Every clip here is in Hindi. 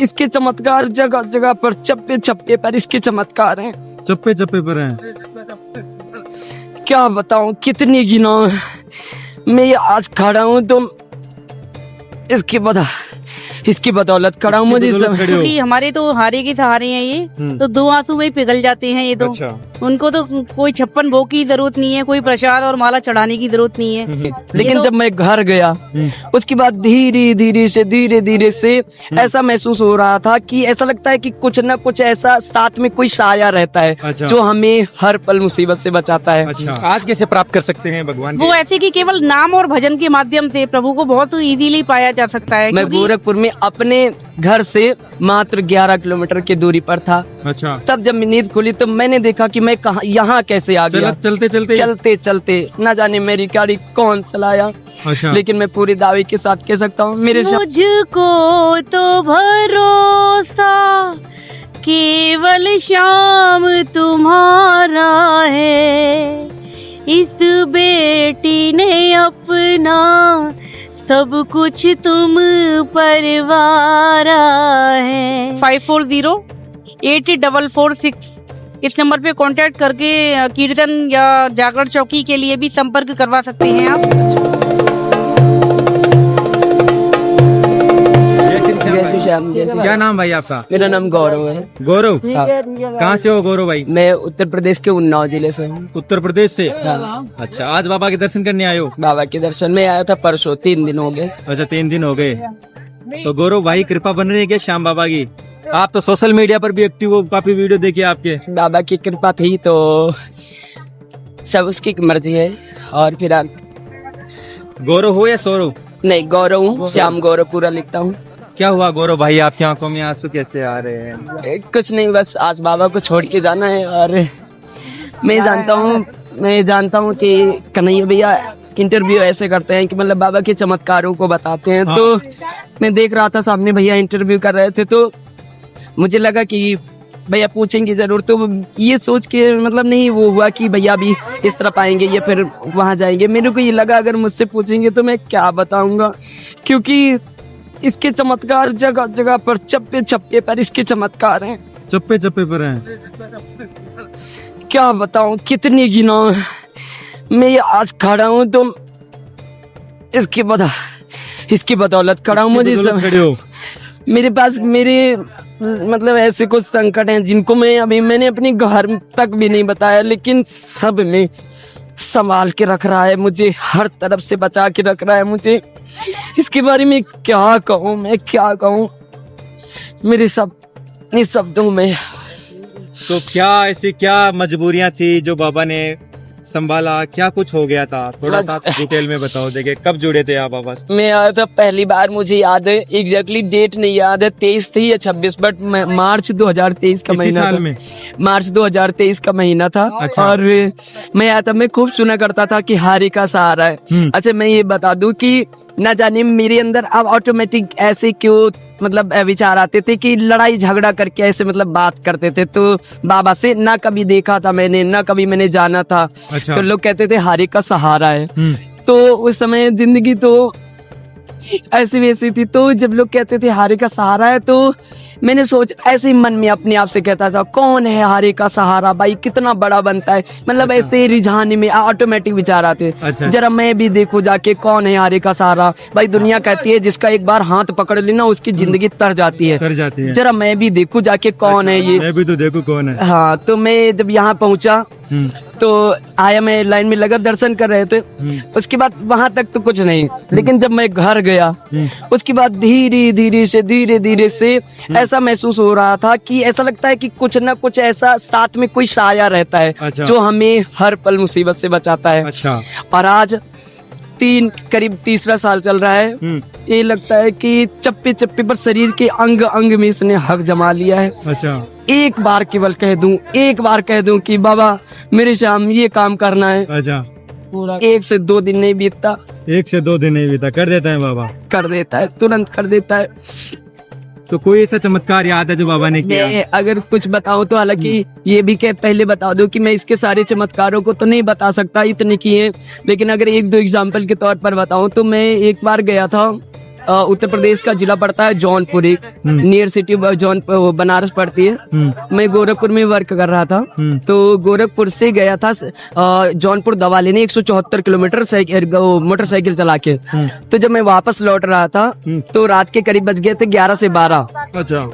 इसके चमत्कार जगह जगह पर, चप्पे चप्पे पर इसके चमत्कार हैं। चप्पे चप्पे पर हैं। क्या बताऊं, कितनी गिनाऊं। मैं ये आज खड़ा हूँ तो इसकी बदौलत खड़ा हूँ। मुझे क्योंकि हमारे तो हारे के सहारे हैं ये, तो दो आंसू में ही पिघल जाते हैं ये तो। अच्छा। उनको तो कोई 56 भोग की जरूरत नहीं है, कोई प्रसाद और माला चढ़ाने की जरूरत नहीं है। लेकिन जब मैं घर गया उसके बाद धीरे धीरे से ऐसा महसूस हो रहा था कि ऐसा लगता है कि कुछ ना कुछ ऐसा साथ में कोई साया रहता है। अच्छा। जो हमें हर पल मुसीबत से बचाता है। अच्छा, आज कैसे प्राप्त कर सकते हैं भगवान वो ऐसे कि केवल नाम और भजन के माध्यम से प्रभु को बहुत इजीली पाया जा सकता है। मैं गोरखपुर में अपने घर से मात्र 11 किलोमीटर की दूरी पर था। अच्छा। तब जब नींद खुली तो मैंने देखा कि मैं कहाँ यहाँ कैसे आ गया। चलते चलते न जाने मेरी गाड़ी कौन चलाया। अच्छा। लेकिन मैं पूरी दावे के साथ कह सकता हूँ मेरे मुझको तो भरोसा केवल श्याम तुम्हारा है, इस बेटी ने अपना सब कुछ तुम परवारा है। 54084446 इस नंबर पे कांटेक्ट करके कीर्तन या जागरण चौकी के लिए भी संपर्क करवा सकते हैं आप। क्या नाम भाई आपका? मेरा नाम गौरव है। गौरव, कहाँ से हो गौरव भाई? मैं उत्तर प्रदेश के उन्नाव जिले से हूँ। उत्तर प्रदेश से? अच्छा, आज बाबा के दर्शन करने आए हो? बाबा के दर्शन में आया था परसों, 3 दिन हो गए। अच्छा, 3 दिन हो गए। तो गौरव भाई, कृपा बन रही है क्या श्याम बाबा की? आप तो सोशल मीडिया पर भी एक्टिव हो, काफी वीडियो देखी आपके। बाबा की कृपा थी तो सब उसकी मर्जी है। और फिर गौरव हो या सौरव? नहीं, गौरव हूँ, श्याम गौरव पूरा लिखता हूँ। क्या हुआ गौरव भाई, आपकी आंखों में आंसू कैसे आ रहे हैं? कुछ नहीं, बस आज बाबा को छोड़ के जाना है। और मैं जानता हूँ कि कन्हैया भैया इंटरव्यू ऐसे करते हैं कि मतलब बाबा के चमत्कारों को बताते हैं। तो मैं देख रहा था सामने भैया इंटरव्यू कर रहे थे, तो मुझे लगा कि भैया पूछेंगे जरूर। तो ये सोच के मतलब नहीं वो हुआ कि भैया भी इस तरफ आएंगे या फिर वहाँ जाएंगे। मेरे को ये लगा अगर मुझसे पूछेंगे तो मैं क्या बताऊंगा, क्योंकि इसके चमत्कार जगह जगह पर, चप्पे चप्पे पर इसके चमत्कार हैं। चप्पे चप्पे पर हैं। क्या बताऊं, कितनी गिनाऊं। मैं ये आज खड़ा हूँ तो इसकी बदौलत खड़ा हूँ। मुझे मेरे पास मतलब ऐसे कुछ संकट हैं जिनको मैंने अपने घर तक भी नहीं बताया, लेकिन सब में संभाल के रख रहा है मुझे, हर तरफ से बचा के रख रहा है मुझे। इसके बारे में क्या कहूँ, मैं क्या कहूँ, मेरे इस शब्दों में। तो क्या ऐसी क्या मजबूरियां थी जो बाबा ने संभाला? क्या कुछ हो गया था? थोड़ा सा डिटेल में बताओ। देखिए, कब जुड़े थे आप बाबा से? मैं आया था पहली बार, मुझे याद है, एग्जैक्टली डेट नहीं याद है, 23 थी या 26, बट मार्च 2023 का महीना था। मार्च 2023 का महीना था। अच्छा। और मैं आया था, मैं खूब सुना करता था कि हारे का सहारा है। अच्छा, मैं ये बता दूं कि न जाने मेरे अंदर अब ऑटोमेटिक ऐसे क्यों मतलब विचार आते थे कि लड़ाई झगड़ा करके ऐसे मतलब बात करते थे। तो बाबा से ना कभी देखा था मैंने, ना कभी मैंने जाना था। अच्छा। तो लोग कहते थे हारे का सहारा है। तो उस समय जिंदगी तो ऐसी वैसी थी। तो जब लोग कहते थे हारे का सहारा है, तो मैंने सोच ऐसे ही मन में अपने आप से कहता था कौन है हारे का सहारा, भाई कितना बड़ा बनता है। मतलब ऐसे रिझाने में ऑटोमेटिक विचार आते। अच्छा। जरा मैं भी देखूं जाके कौन है हारे का सहारा। भाई दुनिया कहती है जिसका एक बार हाथ पकड़ लेना उसकी जिंदगी तर जाती है। जरा मैं भी देखूं जाके कौन है ये, मैं भी तो देखूं कौन है। हाँ, तो मैं जब यहाँ पहुँचा तो आया, मैं लाइन में लगा, दर्शन कर रहे थे। उसके बाद वहां तक तो कुछ नहीं, लेकिन जब मैं घर गया उसके बाद धीरे धीरे से ऐसा महसूस हो रहा था कि ऐसा लगता है कि कुछ ना कुछ ऐसा साथ में कोई साया रहता है। अच्छा। जो हमें हर पल मुसीबत से बचाता है। अच्छा। और आज करीब तीसरा साल चल रहा है। ये लगता है कि चप्पे चप्पे पर शरीर के अंग अंग में इसने हक जमा लिया है। अच्छा। एक बार केवल कह दूं कि बाबा मेरे श्याम ये काम करना है। अच्छा। पूरा 1 से 2 दिन नहीं बीतता। 1 से 2 दिन नहीं बीता, कर देता है बाबा। कर देता है, तुरंत कर देता है। तो कोई ऐसा चमत्कार याद है जो बाबा ने किया? मैं अगर कुछ बताऊं तो, हालांकि ये भी पहले बता दूं कि मैं इसके सारे चमत्कारों को तो नहीं बता सकता, इतने किए। लेकिन अगर 1-2 एग्जाम्पल के तौर पर बताऊं तो मैं एक बार गया था उत्तर प्रदेश का जिला पड़ता है जौनपुर, एक नियर सिटी बनारस पड़ती है। मैं गोरखपुर में वर्क कर रहा था, तो गोरखपुर से गया था जौनपुर दवा लेने 174 किलोमीटर मोटरसाइकिल चला के। तो जब मैं वापस लौट रहा था तो रात के करीब बज गए थे 11 से 12। अच्छा।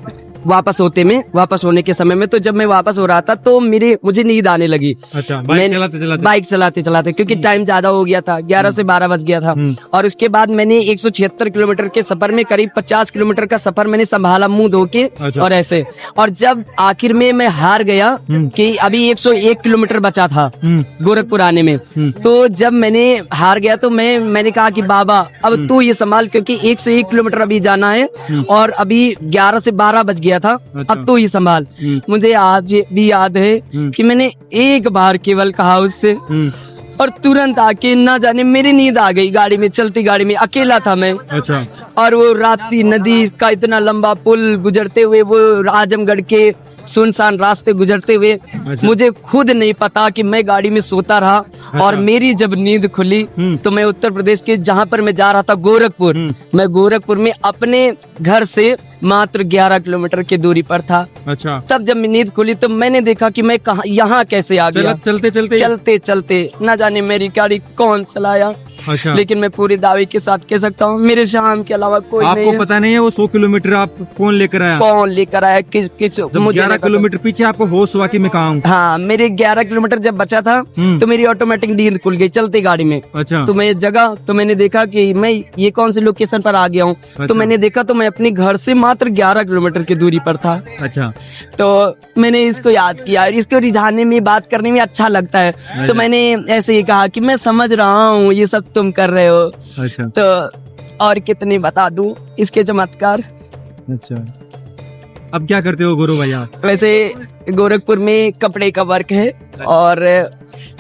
वापस होने के समय में, तो जब मैं वापस हो रहा था तो मुझे नींद आने लगी। अच्छा, बाइक चलाते चलाते क्योंकि टाइम ज्यादा हो गया था, 11 से 12 बज गया था। और उसके बाद मैंने 176 किलोमीटर के सफर में करीब 50 किलोमीटर का सफर मैंने संभाला मुंह धो के। अच्छा। और ऐसे, और जब आखिर में मैं हार गया कि अभी 101 किलोमीटर बचा था गोरखपुर आने में, तो जब मैंने हार गया तो मैंने कहा कि बाबा अब तू ये संभाल, क्योंकि 101 किलोमीटर अभी जाना है और अभी 11 से 12 बज गया था। अच्छा। अब तो ही संभाल। मुझे आज भी याद है कि मैंने एक बार केवल कहा उससे, और तुरंत आके ना जाने मेरी नींद आ गई गाड़ी में, चलती गाड़ी में, अकेला था मैं। अच्छा। और वो राप्ती नदी का इतना लंबा पुल गुजरते हुए, वो आजमगढ़ के सुनसान रास्ते गुजरते हुए, मुझे खुद नहीं पता कि मैं गाड़ी में सोता रहा। और मेरी जब नींद खुली तो मैं उत्तर प्रदेश के जहाँ पर मैं जा रहा था गोरखपुर, मैं गोरखपुर में अपने घर से मात्र 11 किलोमीटर की दूरी पर था। अच्छा। तब जब मेरी नींद खुली तो मैंने देखा कि मैं कहाँ यहाँ कैसे आ गया। चलते चलते ना जाने मेरी गाड़ी कौन चलाया। अच्छा। लेकिन मैं पूरी दावे के साथ कह सकता हूँ मेरे शाम के अलावा कोई नहीं आपको है। पता नहीं है वो 100 किलोमीटर आप कौन लेकर आया? किस मुझे 11 किलोमीटर पीछे आपको होश हुआ कि मैं कहाँ हूँ? हाँ, मेरे 11 किलोमीटर जब बचा था तो मेरी ऑटोमेटिक नींद खुल गई चलती गाड़ी में। अच्छा। तो मैं जगह तो मैंने देखा कि मैं ये कौन सी लोकेशन पर आ गया हूँ। तो मैंने देखा तो मैं अपने घर से मात्र 11 किलोमीटर की दूरी पर था। अच्छा। तो मैंने इसको याद किया और इसको रिझाने में, बात करने में अच्छा लगता है। तो मैंने ऐसे ही कहा कि मैं समझ रहा हूँ ये सब तुम कर रहे हो। अच्छा। तो और कितने बता दूं इसके चमत्कार। अच्छा, अब क्या करते हो गुरु भैया? वैसे गोरखपुर में कपड़े का वर्क है और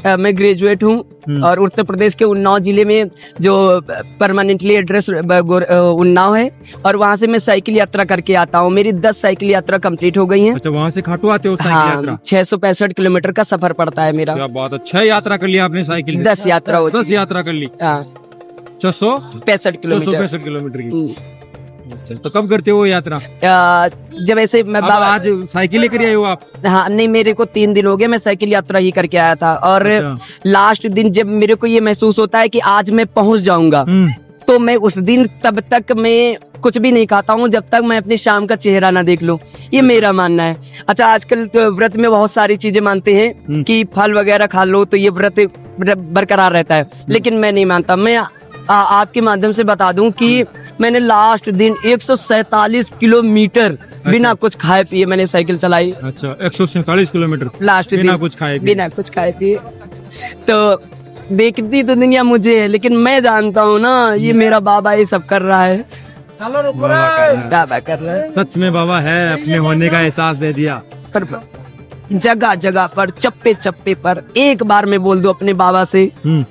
मैं ग्रेजुएट हूँ। और उत्तर प्रदेश के उन्नाव जिले में जो परमानेंटली एड्रेस उन्नाव है, और वहाँ से मैं साइकिल यात्रा करके आता हूँ। मेरी 10 साइकिल यात्रा कंप्लीट हो गई हैं। अच्छा, वहाँ से खाटू आते हो साइकिल यात्रा? 665 किलोमीटर का सफर पड़ता है मेरा। क्या बात है, 6 यात्रा कर लिया आपने साइकिल? 10 यात्रा होती है। 10 यात्रा कर ली। 665 किलोमीटर की। अच्छा, तो कब करते हो वो यात्रा? जब ऐसे मैं अब आज साइकिल लेकर आए हो आप? हाँ, नहीं, मेरे को 3 दिन हो गए, मैं साइकिल यात्रा ही करके आया था। और लास्ट दिन जब मेरे को ये महसूस होता है कि आज मैं पहुंच जाऊंगा, तो मैं उस दिन तब तक मैं कुछ भी नहीं खाता हूँ जब तक मैं अपने शाम का चेहरा ना देख लूं। ये मेरा मानना है। अच्छा, आजकल तो व्रत में बहुत सारी चीजें मानते हैं कि फल वगैरह खा लो तो ये व्रत बरकरार रहता है, लेकिन मैं नहीं मानता। मैं आपके माध्यम से बता दूं कि मैंने लास्ट दिन 147 किलोमीटर बिना कुछ खाए पिए मैंने साइकिल चलाई। अच्छा, 147 किलोमीटर लास्ट दिन बिना कुछ खाए पिए। तो देखती तो दुनिया मुझे है, लेकिन मैं जानता हूँ ना ये मेरा बाबा ये सब कर रहा है। बाबा कर रहा है। सच में बाबा है, अपने होने का एहसास दे दिया। पर जगह जगह पर, चप्पे चप्पे पर एक बार मैं बोल दूं अपने बाबा से,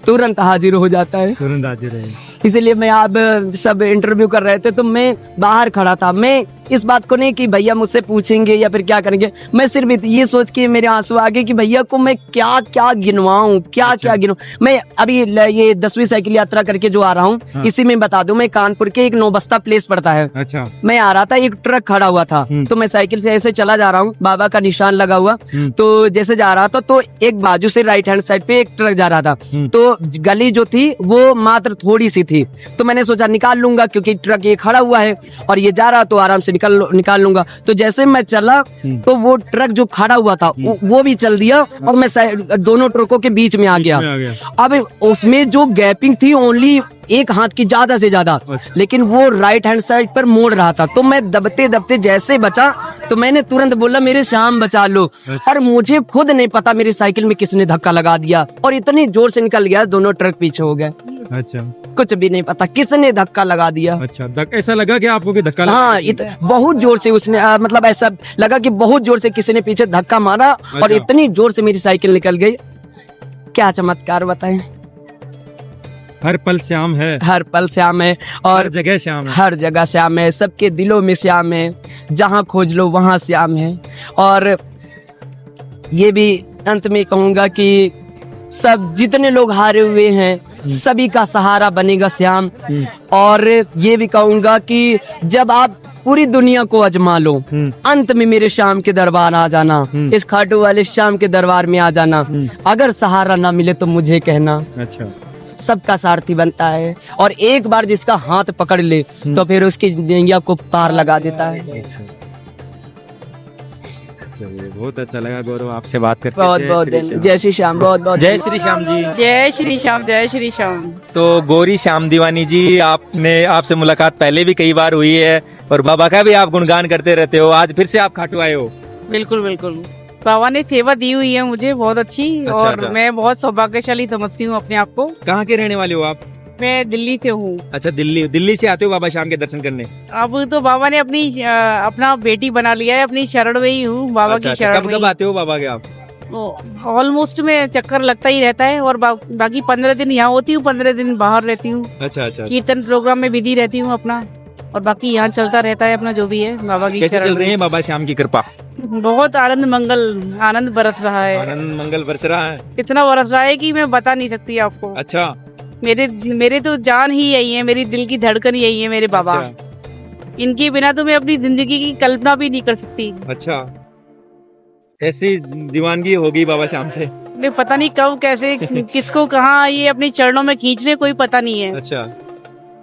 तुरंत हाजिर हो जाता है। तुरंत हाजिर है। इसीलिए मैं आप सब इंटरव्यू कर रहे थे तो मैं बाहर खड़ा था। मैं इस बात को नहीं कि भैया मुझसे पूछेंगे या फिर क्या करेंगे, मैं सिर्फ ये सोच के मेरे आंसू आ गए कि भैया को मैं क्या क्या गिनवाऊं, क्या क्या गिनवाऊं। मैं अभी ये 10वीं साइकिल यात्रा करके जो आ रहा हूँ, हाँ। इसी में बता दूं, मैं कानपुर के एक नौबस्ता प्लेस पड़ता है। अच्छा। मैं आ रहा था, एक ट्रक खड़ा हुआ था, तो मैं साइकिल से ऐसे चला जा रहा हूँ, बाबा का निशान लगा हुआ। तो जैसे जा रहा था तो एक बाजू से राइट हैंड साइड पे एक ट्रक जा रहा था, तो गली जो थी वो मात्र थोड़ी सी थी। तो मैंने सोचा निकाल लूंगा क्योंकि ट्रक ये खड़ा हुआ है और ये जा रहा तो आराम से निकाल लूंगा। तो जैसे मैं चला तो वो ट्रक जो खड़ा हुआ था वो भी चल दिया और मैं दोनों ट्रकों के बीच में आ गया। अब उसमें जो गैपिंग थी ओनली एक हाथ की ज्यादा से ज्यादा, लेकिन वो राइट हैंड साइड पर मोड़ रहा था। तो मैं दबते दबते जैसे बचा तो मैंने तुरंत बोला मेरे शाम बचा लो। और मुझे खुद नहीं पता मेरी साइकिल में किसने धक्का लगा दिया और इतनी जोर से निकल गया, दोनों ट्रक पीछे हो गए। अच्छा, कुछ भी नहीं पता किसने धक्का लगा दिया। अच्छा, ऐसा लगा कि आपको धक्का लगा? हाँ, बहुत जोर से उसने मतलब ऐसा लगा कि बहुत जोर से किसी ने पीछे धक्का मारा और इतनी जोर से मेरी साइकिल निकल गई। क्या चमत्कार बताएं। हर पल श्याम है, हर पल श्याम है और हर जगह श्याम है, हर जगह श्याम है, सबके दिलों में श्याम है, जहाँ खोज लो वहाँ श्याम है। और ये भी अंत में कहूँगा कि सब जितने लोग हारे हुए हैं सभी का सहारा बनेगा श्याम। और ये भी कहूंगा कि जब आप पूरी दुनिया को अजमा लो, अंत में मेरे श्याम के दरबार आ जाना, इस खाटू वाले श्याम के दरबार में आ जाना। अगर सहारा ना मिले तो मुझे कहना। अच्छा, सबका सारथी बनता है, और एक बार जिसका हाथ पकड़ ले तो फिर उसकी नैया को पार लगा देता है। चलिए, बहुत अच्छा लगा गौरव आपसे बात करके। बहुत बहुत जय श्री श्याम। बहुत बहुत जय श्री श्याम जी। जय श्री श्याम, जय श्री श्याम। तो गौरी श्याम दीवानी जी, आपसे मुलाकात पहले भी कई बार हुई है और बाबा का भी आप गुणगान करते रहते हो, आज फिर से आप खाटू आए हो। बिल्कुल बिल्कुल, बाबा ने सेवा दी हुई है मुझे बहुत अच्छी। अच्छा, और अच्छा। मैं बहुत सौभाग्यशाली समझती हूँ अपने आप को। कहाँ के रहने वाले हो आप? मैं दिल्ली से हूँ। अच्छा, दिल्ली से आते हो बाबा श्याम के दर्शन करने? अब तो बाबा ने अपना बेटी बना लिया है, अपनी शरण में ही हूँ बाबा अच्छा, की अच्छा, शरण कब में कब आते हो बाबा के आप? ऑलमोस्ट में चक्कर लगता ही रहता है, और बाकी 15 दिन यहाँ होती हूँ, 15 दिन बाहर रहती हूँ। अच्छा अच्छा, कीर्तन प्रोग्राम में बिजी रहती हूँ अपना, और बाकी यहाँ चलता रहता है अपना जो भी है बाबा की कैसे शरण चल रहे में। हैं बाबा श्याम की कृपा? बहुत आनंद बरस रहा है। आनंद मंगल बरस रहा है। इतना बरस रहा है कि मैं बता नहीं सकती आपको। अच्छा, मेरे तो जान ही यही है, मेरी दिल की धड़कन यही है मेरे बाबा। अच्छा, इनके बिना तो मैं अपनी जिंदगी की कल्पना भी नहीं कर सकती। अच्छा, ऐसी दीवानगी होगी बाबा श्याम से? मैं पता नहीं कब कैसे किसको कहाँ ये अपने चरणों में खींच ले, कोई पता नहीं है। अच्छा,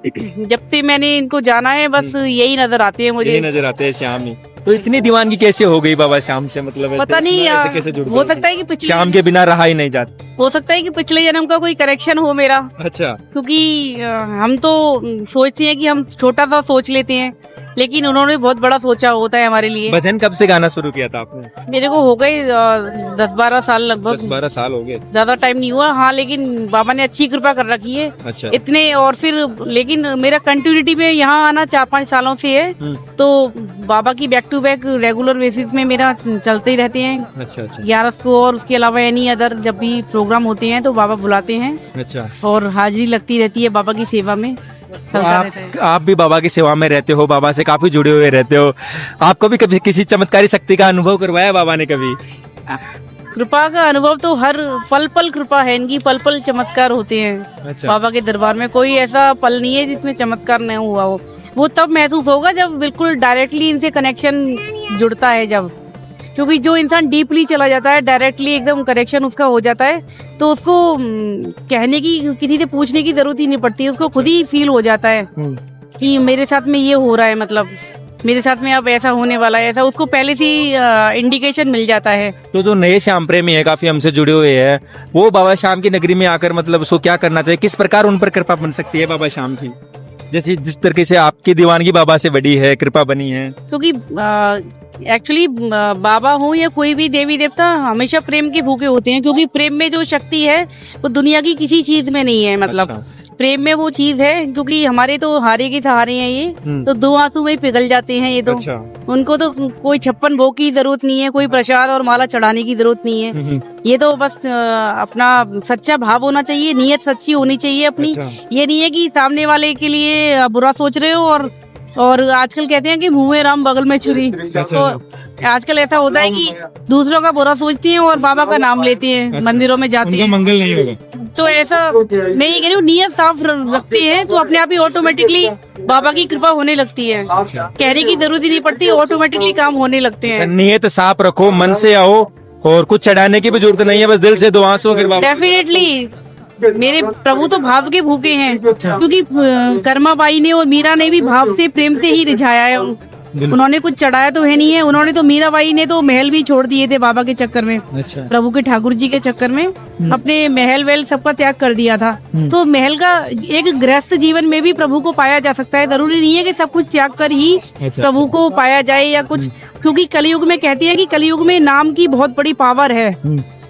जब से मैंने इनको जाना है बस यही नजर आते हैं यही मुझे। नजर आते हैं श्याम ही। तो इतनी दीवानगी कैसे हो गई बाबा श्याम से? मतलब पता नहीं ऐसे यार, कैसे जुड़ हो गए? सकता है कि पिछले श्याम के बिना रहा ही नहीं जाता। हो सकता है कि पिछले जन्म का कोई करेक्शन हो मेरा, अच्छा, क्योंकि हम तो सोचते हैं कि हम छोटा सा सोच लेते हैं, लेकिन उन्होंने बहुत बड़ा सोचा होता है हमारे लिए। भजन कब से गाना शुरू किया था आपने? मेरे को हो गए 10-12 साल लगभग, 10-12 साल हो गए। ज्यादा टाइम नहीं हुआ। हाँ, लेकिन बाबा ने अच्छी कृपा कर रखी है अच्छा, इतने। और फिर लेकिन मेरा कंटिन्यूटी में यहाँ आना 4-5 सालों से है, तो बाबा की back to back regular basis में मेरा चलते ही रहते हैं। अच्छा, अच्छा, 11 को, और उसके अलावा एनी अदर जब भी प्रोग्राम होते हैं तो बाबा बुलाते हैं, अच्छा। और हाजिरी लगती रहती है बाबा की सेवा में। तो आप भी बाबा की सेवा में रहते हो, बाबा से काफी जुड़े हुए रहते हो। आपको भी कभी किसी चमत्कारी शक्ति का अनुभव करवाया बाबा ने कभी? कृपा का अनुभव तो हर पल पल कृपा है इनकी, पल पल चमत्कार होते हैं। अच्छा, बाबा के दरबार में कोई ऐसा पल नहीं है जिसमें चमत्कार नहीं हुआ हो। वो तब महसूस होगा जब बिल्कुल डायरेक्टली इनसे कनेक्शन जुड़ता है, जब, क्योंकि जो इंसान डीपली चला जाता है, डायरेक्टली एकदम कनेक्शन उसका हो जाता है, तो उसको कहने की, किसी से पूछने की जरूरत ही नहीं पड़ती, उसको खुद ही फील हो जाता है कि मेरे साथ में ये हो रहा है, मतलब मेरे साथ में अब ऐसा होने वाला है, ऐसा उसको पहले से इंडिकेशन मिल जाता है। तो जो नए श्याम प्रेमी है, काफी हमसे जुड़े हुए हैं, वो बाबा श्याम की नगरी में आकर मतलब उसको क्या करना चाहिए? किस प्रकार उन पर कृपा बन सकती है बाबा श्याम की? जैसे जिस तरीके से आपकी दीवानगी बाबा से बड़ी है, कृपा बनी है। क्योंकि एक्चुअली बाबा हो या कोई भी देवी देवता हमेशा प्रेम के भूखे होते हैं, क्योंकि प्रेम में जो शक्ति है वो दुनिया की किसी चीज में नहीं है। मतलब अच्छा, प्रेम में वो चीज है, क्योंकि हमारे तो हारे के सहारे हैं ये, तो 2 आंसू में ही पिघल जाते हैं ये तो। अच्छा, उनको तो कोई 56 भोग की जरूरत नहीं है, कोई प्रसाद और माला चढ़ाने की जरूरत नहीं है। ये तो बस अपना सच्चा भाव होना चाहिए, नीयत सच्ची होनी चाहिए अपनी। अच्छा, ये नहीं है कि सामने वाले के लिए बुरा सोच रहे हो, और आजकल कहते हैं कि मुंह में राम बगल में छुरी। तो आजकल ऐसा होता है कि दूसरों का बुरा सोचते हैं और बाबा का नाम लेते हैं, मंदिरों में जाते हैं, मंगल नहीं होगा। तो ऐसा मैं ये कह रही हूँ, नियत साफ रखते हैं तो अपने आप ही ऑटोमेटिकली बाबा की कृपा होने लगती है। कहने की जरूरत ही नहीं पड़ती, ऑटोमेटिकली काम होने लगते हैं। नियत साफ रखो, मन से आओ, और कुछ चढ़ाने की भी जरूरत नहीं है, बस दिल से दुआ सो फिर बाबा। डेफिनेटली मेरे प्रभु तो भाव के भूखे हैं, क्योंकि कर्मा बाई ने और मीरा ने भी भाव से, प्रेम से ही रिझाया है। उन्होंने कुछ चढ़ाया तो है नहीं है। उन्होंने तो, मीराबाई ने तो महल भी छोड़ दिए थे बाबा के चक्कर में। अच्छा, प्रभु के ठाकुर जी के चक्कर में अपने महल वेल सबका त्याग कर दिया था। तो महल का एक गृहस्थ जीवन में भी प्रभु को पाया जा सकता है, जरूरी नहीं है कि सब कुछ त्याग कर ही प्रभु को पाया जाए या कुछ। क्योंकि कलयुग में कहते हैं कि कलयुग में नाम की बहुत बड़ी पावर है।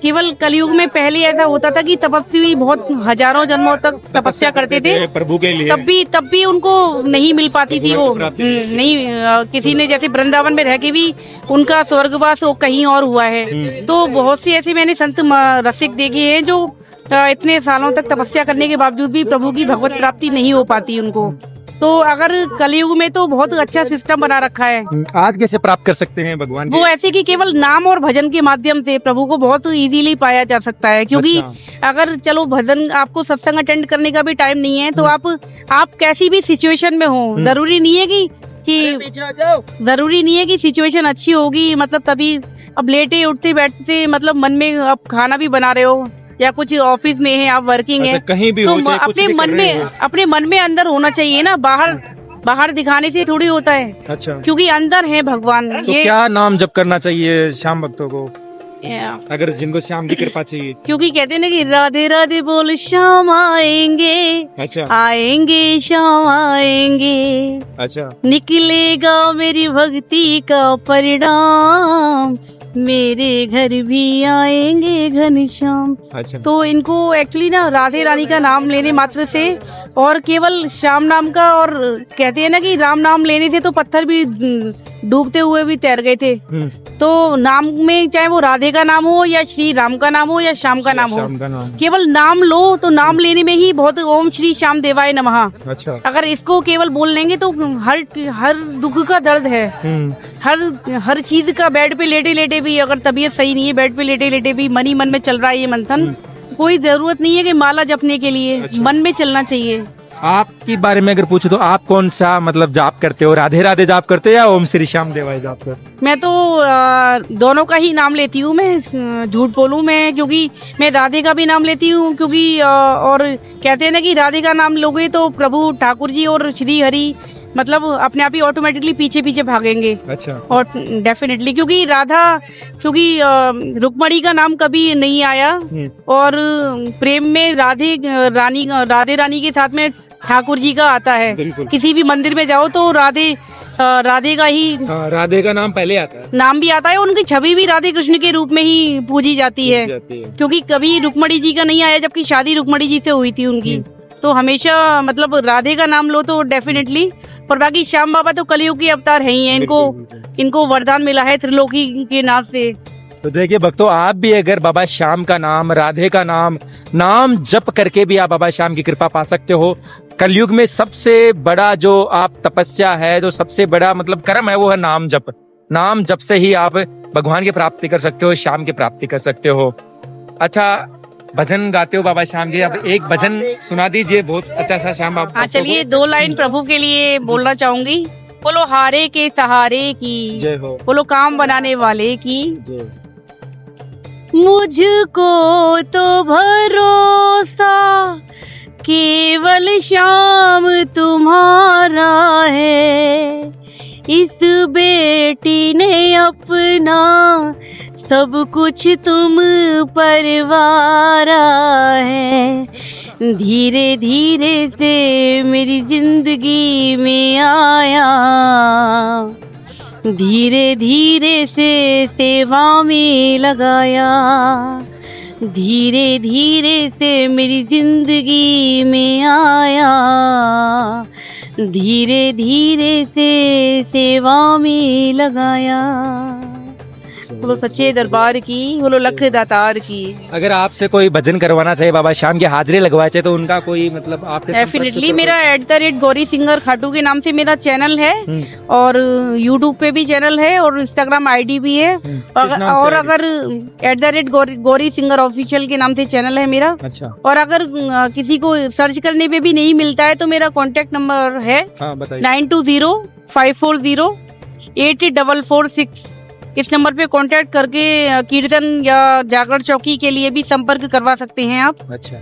केवल कलयुग में पहले ऐसा होता था कि तपस्वी बहुत हजारों जन्मों तक तपस्या करते थे प्रभु के लिए, तब भी उनको नहीं मिल पाती थी वो। नहीं, किसी ने जैसे वृंदावन में रह के भी उनका स्वर्गवास वो कहीं और हुआ है। तो बहुत से ऐसे मैंने संत रसिक देखे हैं जो इतने सालों तक तपस्या करने के बावजूद भी प्रभु की भगवत प्राप्ति नहीं हो पाती उनको। तो अगर कलयुग में तो बहुत अच्छा सिस्टम बना रखा है। आज कैसे प्राप्त कर सकते हैं भगवान वो ऐसे कि केवल नाम और भजन के माध्यम से प्रभु को बहुत इजीली पाया जा सकता है, क्योंकि अगर चलो भजन आपको सत्संग अटेंड करने का भी टाइम नहीं है तो आप कैसी भी सिचुएशन में हो, जरूरी नहीं है कि सिचुएशन अच्छी होगी मतलब तभी अब लेटे उठते बैठते मतलब मन में अब खाना भी बना रहे हो या कुछ ऑफिस में है, आप वर्किंग है, कहीं भी तो हो, चाहे कुछ भी कर रहे हो। अपने मन में अंदर होना चाहिए ना, बाहर दिखाने से थोड़ी होता है। अच्छा, क्योंकि अंदर है भगवान। तो क्या नाम जप करना चाहिए श्याम भक्तों को, अगर जिनको श्याम की कृपा चाहिए? क्योंकि कहते हैं ना कि राधे राधे बोल श्याम आएंगे। अच्छा, आएंगे श्याम आएंगे। अच्छा, निकलेगा मेरी भक्ति का परिणाम, मेरे घर भी आएंगे घनश्याम। अच्छा, तो इनको एक्चुअली ना राधे रानी का नाम लेने मात्र से और केवल श्याम नाम का, और कहते हैं ना कि राम नाम लेने से तो पत्थर भी डूबते हुए भी तैर गए थे। तो नाम में चाहे वो राधे का नाम हो या श्री राम का नाम हो या श्याम का नाम हो, केवल नाम लो तो नाम लेने में ही बहुत ओम श्री श्याम देवाय नमः। अच्छा, अगर इसको केवल बोल लेंगे तो हर दुख का दर्द है, हर चीज का बेड पे लेटे लेटे भी अगर तबीयत सही नहीं है, बेड पे लेटे लेटे भी मन ही मन में चल रहा है ये मंथन, कोई जरूरत नहीं है कि माला जपने के लिए। अच्छा। मन में चलना चाहिए। आपके बारे में अगर पूछो तो आप कौन सा मतलब जाप करते हो, राधे राधे जाप करते हो या ओम श्री श्याम देवाय जाप करते हो? मैं तो दोनों का ही नाम लेती हूँ, मैं झूठ बोलूँ मैं, क्योंकि मैं राधे का भी नाम लेती हूँ, क्योंकि और कहते हैं ना कि राधे का नाम लोगे तो प्रभु ठाकुर जी और श्री हरि मतलब अपने आप ही ऑटोमेटिकली पीछे पीछे भागेंगे। अच्छा। और डेफिनेटली क्योंकि रुक्मणी का नाम कभी नहीं आया, और प्रेम में राधे रानी के साथ में ठाकुर जी का आता है। किसी भी मंदिर में जाओ तो राधे का ही राधे का नाम पहले आता है, नाम भी आता है, उनकी छवि भी राधे कृष्ण के रूप में ही पूजी जाती है। क्योंकि कभी रुक्मणी जी का नहीं आया, जबकि शादी रुक्मणी जी से हुई थी उनकी। तो हमेशा मतलब राधे का नाम लो तो डेफिनेटली। और बाकी श्याम बाबा तो कलयुग के अवतार है ही है, इनको वरदान मिला है त्रिलोकी के नाथ से। तो देखिए भक्तों, आप भी अगर बाबा श्याम का नाम, राधे का नाम जप करके भी आप बाबा श्याम की कृपा पा सकते हो। कलयुग में सबसे बड़ा जो आप तपस्या है, जो सबसे बड़ा मतलब कर्म है, वो है नाम जप। नाम जप से ही आप भगवान की प्राप्ति कर सकते हो, श्याम की प्राप्ति कर सकते हो। अच्छा, भजन गाते हो बाबा श्याम जी, अब एक भजन सुना दीजिए बहुत अच्छा सा श्याम बाबा। हाँ चलिए, 2 लाइन प्रभु के लिए बोलना चाहूंगी। बोलो हारे के सहारे की जय हो, बोलो काम बनाने वाले की जय। मुझको तो भरोसा केवल श्याम तुम्हारा है, इस बेटी ने अपना सब कुछ तुम परवारा है। धीरे धीरे से मेरी जिंदगी में आया, धीरे धीरे से सेवा में लगाया, धीरे धीरे से मेरी जिंदगी में आया, धीरे धीरे से सेवा में लगाया। बोलो सच्चे दरबार की, बोलो लख दातार की। अगर आपसे कोई भजन करवाना चाहे, बाबा श्याम की हाजिरी लगवाना चाहे, तो उनका कोई मतलब आपके डेफिनेटली मेरा @गौरी सिंगर खाटू के नाम से मेरा चैनल है, और यूट्यूब पे भी चैनल है, और इंस्टाग्राम आईडी भी है, और अगर @गौरी सिंगर ऑफिशियल के नाम से चैनल है मेरा। अच्छा। और अगर किसी को सर्च करने पे भी नहीं मिलता है तो मेरा कॉन्टेक्ट नंबर है 9205408446। इस नंबर पे कांटेक्ट करके कीर्तन या जागरण चौकी के लिए भी संपर्क करवा सकते हैं आप। अच्छा,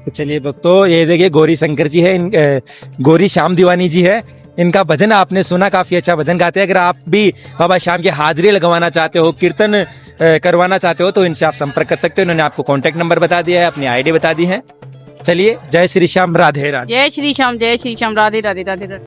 तो चलिए भक्तों, ये देखिए गौरी शंकर जी है, गौरी श्याम दीवानी जी है। इनका भजन आपने सुना, काफी अच्छा भजन गाते हैं। अगर आप भी बाबा श्याम की हाजिरी लगवाना चाहते हो, कीर्तन करवाना चाहते हो, तो इनसे आप संपर्क कर सकते हो। इन्होंने आपको कॉन्टेक्ट नंबर बता दिया है, अपनी आईडी बता दी है। चलिए, जय श्री श्याम, राधे राधे। जय श्री श्याम, जय श्री श्याम, राधे राधे राधे राधे।